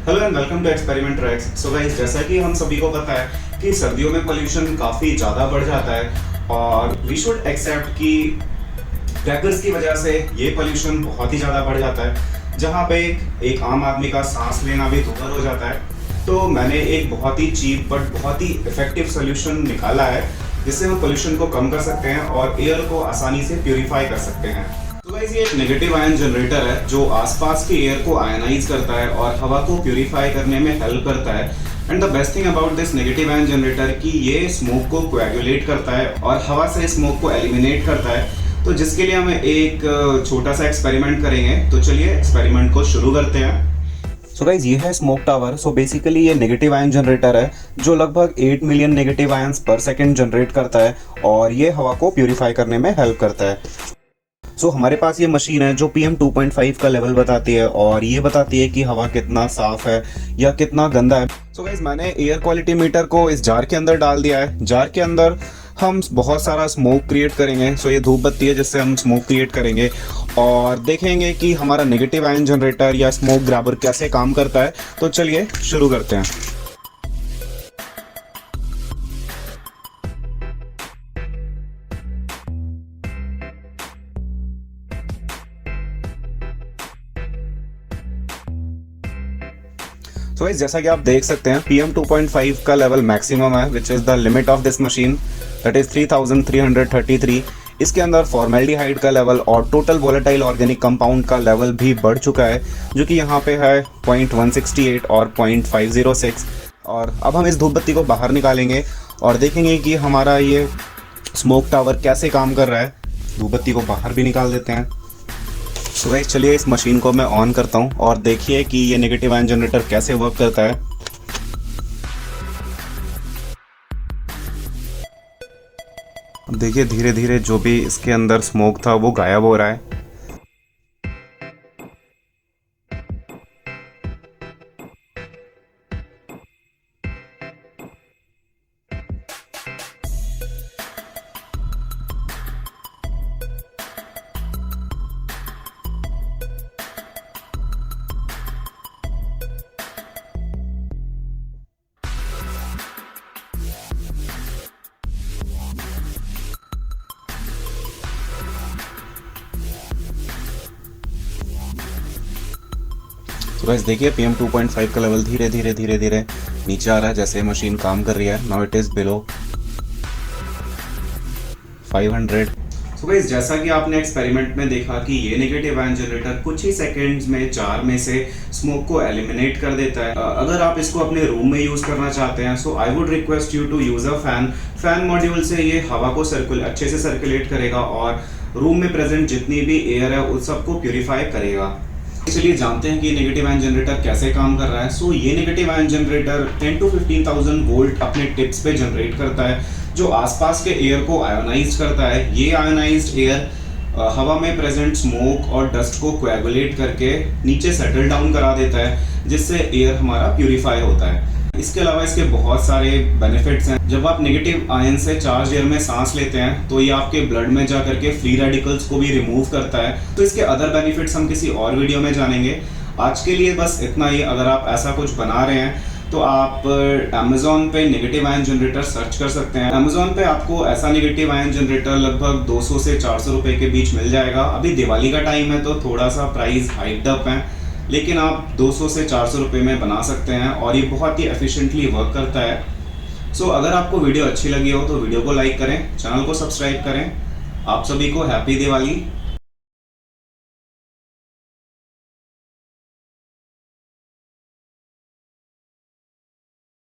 Hello and welcome to experiment tracks. So guys, जैसा कि हम सभी को पता है कि सर्दियों में पोल्यूशन काफ़ी ज़्यादा बढ़ जाता है और वी शुड एक्सेप्ट कि क्रैकर्स की वजह से ये पोल्यूशन बहुत ही ज़्यादा बढ़ जाता है, जहाँ पे एक आम आदमी का सांस लेना भी दुभर हो जाता है। तो मैंने एक बहुत ही चीप बट बहुत ही इफेक्टिव सोल्यूशन निकाला है जिससे हम पोल्यूशन को कम कर सकते हैं और एयर को आसानी से प्यूरिफाई कर सकते हैं। तो गाइस, ये एक नेगेटिव आयन जनरेटर है जो आसपास के एयर को आयनाइज करता है और हवा को प्यूरिफाई करने में हेल्प करता है। And the best thing about this negative ion generator कि ये स्मोक को कोएगुलेट करता है और हवा से स्मोक को एलिमिनेट करता है। तो जिसके लिए हम एक छोटा सा एक्सपेरिमेंट करेंगे। तो चलिए एक्सपेरिमेंट को शुरू करते हैं। सो गाइस, ये है स्मोक टावर। सो बेसिकली ये नेगेटिव आयन जनरेटर है जो लगभग 8 मिलियन नेगेटिव आयंस पर सेकंड जनरेट करता है और ये हवा को प्यूरिफाई करने में हेल्प करता है। सो हमारे पास ये मशीन है जो PM 2.5 का लेवल बताती है और ये बताती है कि हवा कितना साफ है या कितना गंदा है। सो गाइस, मैंने एयर क्वालिटी मीटर को इस जार के अंदर डाल दिया है। जार के अंदर हम बहुत सारा स्मोक क्रिएट करेंगे। सो ये धूप बत्ती है जिससे हम स्मोक क्रिएट करेंगे और देखेंगे कि हमारा नेगेटिव आयन जनरेटर या स्मोक ग्रैबर कैसे काम करता है। तो चलिए शुरू करते हैं। तो जैसा कि आप देख सकते हैं PM 2.5 का लेवल मैक्सिमम है which is the limit of this machine, that is 3333। इसके अंदर फॉर्मेल्डिहाइड का लेवल और टोटल वोलेटाइल ऑर्गेनिक कंपाउंड का लेवल भी बढ़ चुका है जो कि यहाँ पे है 0.168 और 0.506। और अब हम इस धूप बत्ती को बाहर निकालेंगे और देखेंगे कि हमारा ये स्मोक टावर कैसे काम कर रहा है। धूप बत्ती को बाहर भी निकाल देते हैं। तो गाइस, चलिए इस मशीन को मैं ऑन करता हूँ और देखिए कि ये नेगेटिव आयन जनरेटर कैसे वर्क करता है। देखिए धीरे धीरे जो भी इसके अंदर स्मोक था वो गायब हो रहा है। तो गाइस देखिए PM 2.5 का लेवल धीरे धीरे नीचे आ रहा है जैसे मशीन काम कर रही है। Now it is below 500। तो गाइस, जैसा कि आपने एक्सपेरिमेंट में देखा कि ये नेगेटिव आयन जनरेटर कुछ ही सेकंड्स में जार में से स्मोक को एलिमिनेट कर देता है। अगर आप इसको अपने रूम में यूज करना चाहते हैं so I would request you to use a fan module से ये हवा को अच्छे से सर्कुलेट करेगा और रूम में प्रेजेंट जितनी भी एयर है उस सबको प्यूरिफाई करेगा। चलिए जानते हैं कि ये नेगेटिव आयन जनरेटर कैसे काम कर रहा है। सो ये negative ion generator 10 to 15,000 volt अपने टिप्स पे जनरेट करता है जो आसपास के एयर को आयोनाइज करता है। ये आयोनाइज्ड एयर हवा में प्रेजेंट स्मोक और डस्ट को कोएगुलेट करके नीचे सेटल डाउन करा देता है जिससे एयर हमारा प्यूरिफाई होता है। इसके अलावा इसके बहुत सारे बेनिफिट्स हैं। जब आप नेगेटिव आयन से चार्ज एयर में सांस लेते हैं तो ये आपके ब्लड में जा करके फ्री रेडिकल्स को भी रिमूव करता है। तो इसके अदर बेनिफिट्स हम किसी और वीडियो में जानेंगे। आज के लिए बस इतना ही। अगर आप ऐसा कुछ बना रहे हैं तो आप Amazon पे नेगेटिव आयन जनरेटर सर्च कर सकते हैं। Amazon पे आपको ऐसा नेगेटिव आयन जनरेटर लगभग 200 से 400 रुपए के बीच मिल जाएगा। अभी दिवाली का टाइम है तो थोड़ा सा प्राइस हाइक्ड अप है, लेकिन आप 200 से 400 रुपए में बना सकते हैं और ये बहुत ही एफिशिएंटली वर्क करता है। सो अगर आपको वीडियो अच्छी लगी हो तो वीडियो को लाइक करें, चैनल को सब्सक्राइब करें। आप सभी को हैप्पी दिवाली।